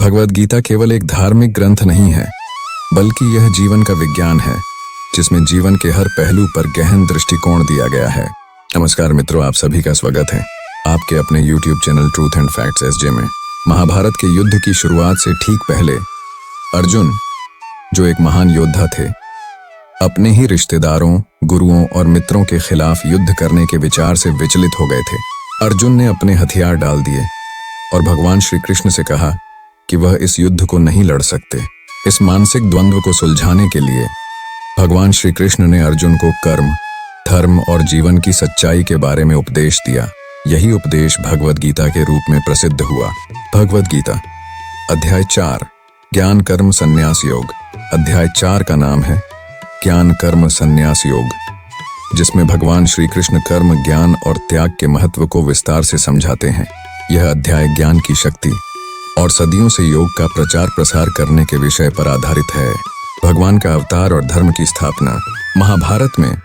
भगवद गीता केवल एक धार्मिक ग्रंथ नहीं है, बल्कि यह जीवन का विज्ञान है जिसमें जीवन के हर पहलू पर गहन दृष्टिकोण दिया गया है। नमस्कार मित्रों, आप सभी का स्वागत है आपके अपने YouTube channel truth and facts SJ में। महाभारत के युद्ध की शुरुआत से ठीक पहले अर्जुन, जो एक महान योद्धा थे, अपने ही रिश्तेदारों, गुरुओं और मित्रों के खिलाफ युद्ध करने के विचार से विचलित हो गए थे। अर्जुन ने अपने हथियार डाल दिए और भगवान श्री कृष्ण से कहा कि वह इस युद्ध को नहीं लड़ सकते। इस मानसिक द्वंद्व को सुलझाने के लिए भगवान श्री कृष्ण ने अर्जुन को कर्म, धर्म और जीवन की सच्चाई के बारे में उपदेश दिया। यही उपदेश भगवद गीता के रूप में प्रसिद्ध हुआ। भगवद गीता अध्याय 4 ज्ञान कर्म संन्यास योग। अध्याय 4 का नाम है ज्ञान कर्म संन्यास योग, जिसमें भगवान श्री कृष्ण कर्म, ज्ञान और त्याग के महत्व को विस्तार से समझाते हैं। यह अध्याय ज्ञान की शक्ति और सदियों से योग का प्रचार प्रसार करने के विषय पर आधारित है। भगवान का अवतार और धर्म की स्थापना। महाभारत में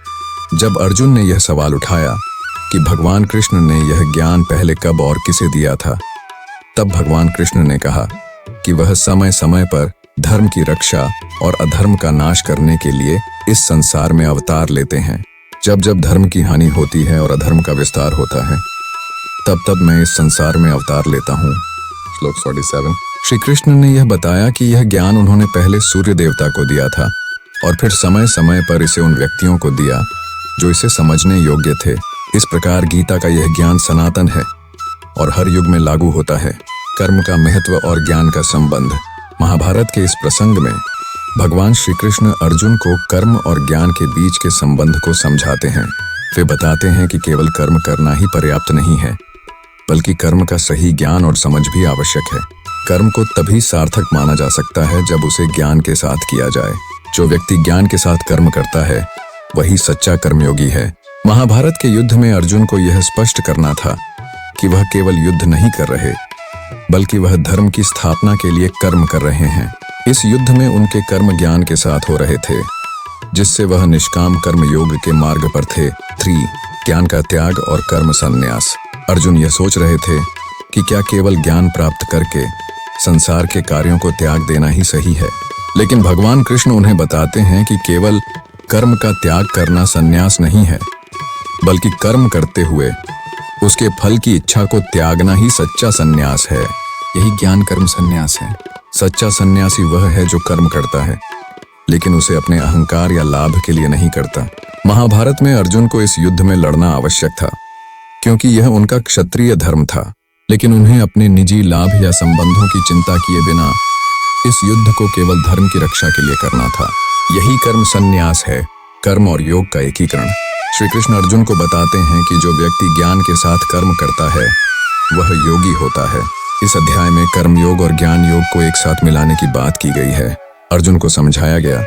जब अर्जुन ने यह सवाल उठाया कि भगवान कृष्ण ने यह ज्ञान पहले कब और किसे दिया था, तब भगवान कृष्ण ने कहा कि वह समय समय पर धर्म की रक्षा और अधर्म का नाश करने के लिए इस संसार में अवतार लेते हैं। जब जब धर्म की हानि होती है और अधर्म का विस्तार होता है, तब तब मैं इस संसार में अवतार लेता हूँ। श्लोक 47। श्री कृष्ण ने यह बताया कि यह ज्ञान उन्होंने पहले सूर्य देवता को दिया था और फिर समय समय पर इसे उन व्यक्तियों को दिया जो इसे समझने योग्य थे। इस प्रकार गीता का यह ज्ञान सनातन है और हर युग में लागू होता है। कर्म का महत्व और ज्ञान का संबंध। महाभारत के इस प्रसंग में भगवान श्री कृष्ण अर्जुन को कर्म और ज्ञान के बीच के संबंध को समझाते हैं। वे बताते हैं कि केवल कर्म करना ही पर्याप्त नहीं है, बल्कि कर्म का सही ज्ञान और समझ भी आवश्यक है। कर्म को तभी सार्थक माना जा सकता है जब उसे ज्ञान के साथ किया जाए। जो व्यक्ति ज्ञान के साथ कर्म करता है, वही सच्चा कर्मयोगी है। महाभारत के युद्ध में अर्जुन को यह स्पष्ट करना था कि वह केवल युद्ध नहीं कर रहे, बल्कि वह धर्म की स्थापना के लिए कर्म कर रहे हैं। इस युद्ध में उनके कर्म ज्ञान के साथ हो रहे थे, जिससे वह निष्काम कर्म योग के मार्ग पर थे। 3 ज्ञान का त्याग और कर्म संन्यास। अर्जुन यह सोच रहे थे कि क्या केवल ज्ञान प्राप्त करके संसार के कार्यों को त्याग देना ही सही है, लेकिन भगवान कृष्ण उन्हें बताते हैं कि केवल कर्म का त्याग करना संन्यास नहीं है, बल्कि कर्म करते हुए उसके फल की इच्छा को त्यागना ही सच्चा संन्यास है। यही ज्ञान कर्म संन्यास है। सच्चा सन्यासी वह है जो कर्म करता है, लेकिन उसे अपने अहंकार या लाभ के लिए नहीं करता। महाभारत में अर्जुन को इस युद्ध में लड़ना आवश्यक था, क्योंकि यह उनका क्षत्रिय धर्म था, लेकिन उन्हें अपने निजी लाभ या संबंधों की चिंता किए बिना इस युद्ध को केवल धर्म की रक्षा के लिए करना था। यही कर्म संन्यास है, कर्म और योग का एकीकरण। श्री कृष्ण अर्जुन को बताते हैं कि जो व्यक्ति ज्ञान के साथ कर्म करता है, वह योगी होता है। इस अध्याय में कर्म योग और ज्ञान योग को एक साथ मिलाने की बात की गई है। अर्जुन को समझाया गया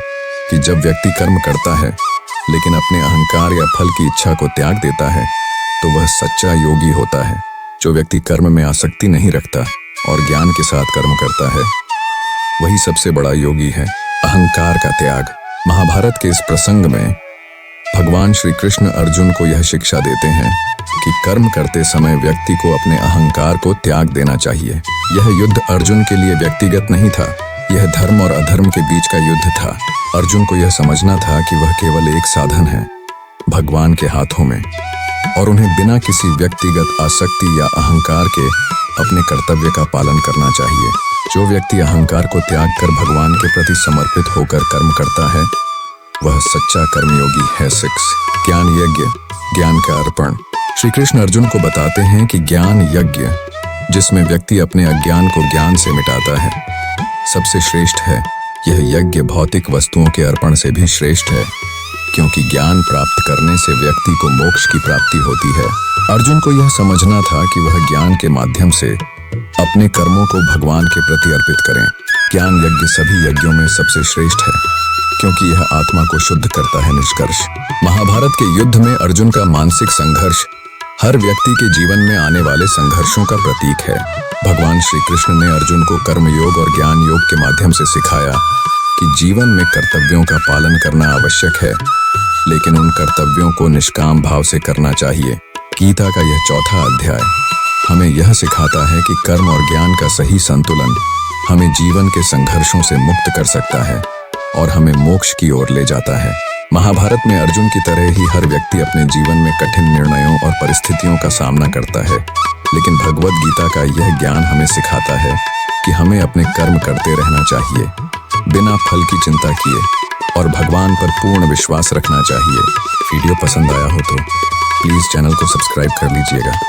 कि जब व्यक्ति कर्म करता है, लेकिन अपने अहंकार या फल की इच्छा को त्याग देता है, तो वह सच्चा योगी होता है। जो व्यक्ति कर्म में आसक्ति नहीं रखता और ज्ञान के साथ कर्म करता है, वही सबसे बड़ा योगी है। अहंकार का त्याग। महाभारत के इस प्रसंग में भगवान श्री कृष्ण अर्जुन को यह शिक्षा देते हैं कि कर्म करते समय व्यक्ति को अपने अहंकार को त्याग देना चाहिए। यह युद्ध अर्जुन के लिए व्यक्तिगत नहीं था, यह धर्म और अधर्म के बीच का युद्ध था। अर्जुन को यह समझना था कि वह केवल एक साधन है भगवान के हाथों में, और उन्हें बिना किसी व्यक्तिगत आसक्ति या अहंकार के अपने कर्तव्य का पालन करना चाहिए। जो व्यक्ति अहंकार को त्याग कर भगवान के प्रति समर्पित होकर कर्म करता है, वह सच्चा कर्मयोगी है। 6 ज्ञान यज्ञ, ज्ञान का अर्पण। श्री कृष्ण अर्जुन को बताते हैं कि ज्ञान यज्ञ, जिसमें व्यक्ति अपने अज्ञान को ज्ञान से मिटाता है, सबसे श्रेष्ठ है। यह यज्ञ भौतिक वस्तुओं के अर्पण से भी श्रेष्ठ है, क्योंकि ज्ञान प्राप्त करने से व्यक्ति को मोक्ष की प्राप्ति होती है। अर्जुन को यह समझना था कि वह ज्ञान के माध्यम से अपने कर्मों को भगवान के प्रति अर्पित करें। ज्ञान यज्ञ सभी यज्ञों में सबसे श्रेष्ठ है, क्योंकि यह आत्मा को शुद्ध करता है। निष्कर्ष। महाभारत के युद्ध में अर्जुन का मानसिक संघर्ष हर व्यक्ति के जीवन में आने वाले संघर्षों का प्रतीक है। भगवान श्री कृष्ण ने अर्जुन को कर्मयोग और ज्ञान योग के माध्यम से सिखाया कि जीवन में कर्तव्यों का पालन करना आवश्यक है, लेकिन उन कर्तव्यों को निष्काम भाव से करना चाहिए। गीता का यह 4था अध्याय हमें यह सिखाता है कि कर्म और ज्ञान का सही संतुलन हमें जीवन के संघर्षों से मुक्त कर सकता है और हमें मोक्ष की ओर ले जाता है। महाभारत में अर्जुन की तरह ही हर व्यक्ति अपने जीवन में कठिन निर्णयों और परिस्थितियों का सामना करता है, लेकिन भगवद गीता का यह ज्ञान हमें सिखाता है कि हमें अपने कर्म करते रहना चाहिए, बिना फल की चिंता किए, और भगवान पर पूर्ण विश्वास रखना चाहिए। वीडियो पसंद आया हो तो प्लीज़ चैनल को सब्सक्राइब कर लीजिएगा।